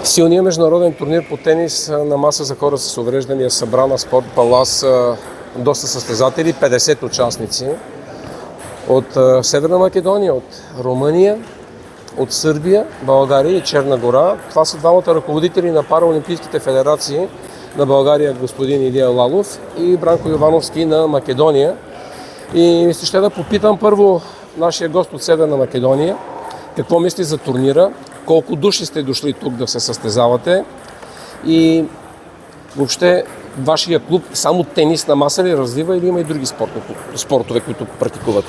Силният международен турнир по тенис на маса за хора с увреждания събра на Спорт Палас доста състезатели, 50 участници от Северна Македония, от Румъния, от Сърбия, България и Черна гора. Това са двамата ръководители на параолимпийските федерации на България, господин Илия Лалов и Бранко Йовановски на Македония. И мисля, ще да попитам първо нашия гост от Северна Македония, какво мисли за турнира, колко души сте дошли тук да се състезавате и въобще вашия клуб само тенис на маса ли развива или има и други спортове, които практикуват?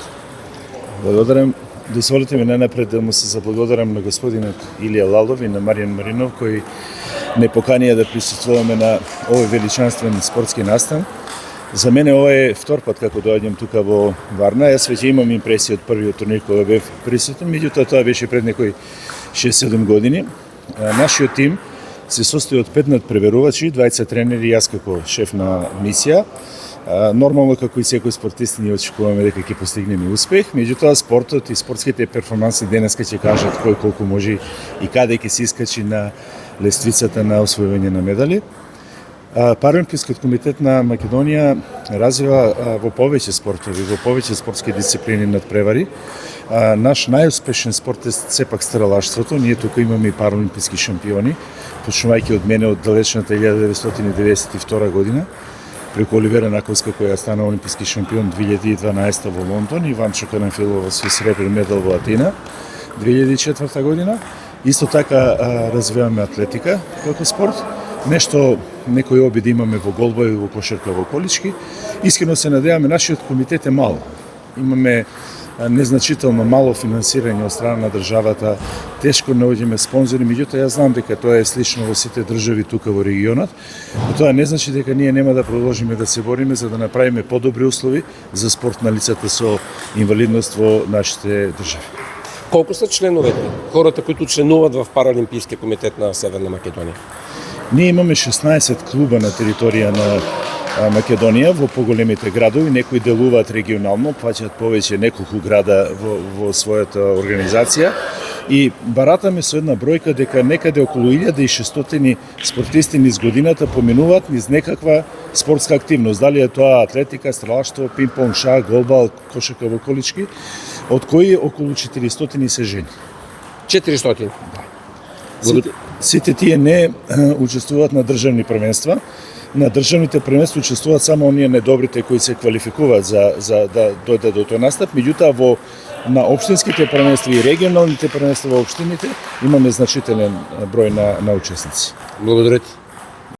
Благодарам. Дозволите ми най-напред да му се заблагодарам на господинът Илия Лалов и на Маријан Маринов, кои не поканија да присуствуваме на овој величанствен спортски настан. За мене ова е втор пат како доаѓам тука во Варна. Јас веќе имам импресија од првиот турнир кога бев присутен, меѓутоа тоа беше пред некои 6-7 години. Нашиот тим се состои од 5 надпреверувачи, 20 тренери и јас како шеф на мисија. Нормално, како и секој спортист, ние очекуваме дека ќе постигнеме успех, меѓутоа спортот и спортските перформанси денеска ќе кажат кој колку може и каде ќе се искачи на лествицата на освојување на медали. Параолимпискиот комитет на Македонија развива во повеќе спортови, во повеќе спортски дисциплини надпревари. Наш најуспешен спорт е сепак стрелаштвото. Ние тука имаме и параолимписки шампиони, почнувајќи од мене од далечната 1992 година, преку Оливера Наковска, која стана олимписки шампион 2012 во Лондон, и Ванчо Карамфилов со сребрен медал во Атина 2004 година. Исто така развиваме атлетика како спорт, нешто некои обиди имаме во голба и во кошарка во колички. Искрено се надеваме, нашиот комитет е мал. Имаме незначително мало финансирање од страна на државата, тешко наоѓаме спонзори, меѓутоа јас знам дека тоа е слично во сите држави тука во регионот. Но тоа не значи дека ние нема да продолжиме да се бориме за да направиме подобри услови за спорт на лицата со инвалидност во нашите држави. Колку са членовете, хората които членуват в Параолимпийския комитет на Северна Македонија? Ние имаме 16 клуба на територија на Македонија во поголемите градови, некои делуваат регионално, плаќаат повеќе неколку града во својата организација и баратаме со една бројка дека некаде околу 1600 спортисти низ годината поминуваат низ некаква спортска активност, дали е тоа атлетика, стрелаштво, пинг-понг, шах, голбал, кошарка во колички, од кои околу 400 се жени. 400? Сите тие не учествуваат на државни првенства. На државните првенства учествуваат само оние недобрите кои се квалификуваат за да дојдат до тој настап, меѓутоа на општинските првенства и регионалните првенства во општините имаме значителен број на учесници. Благодарам.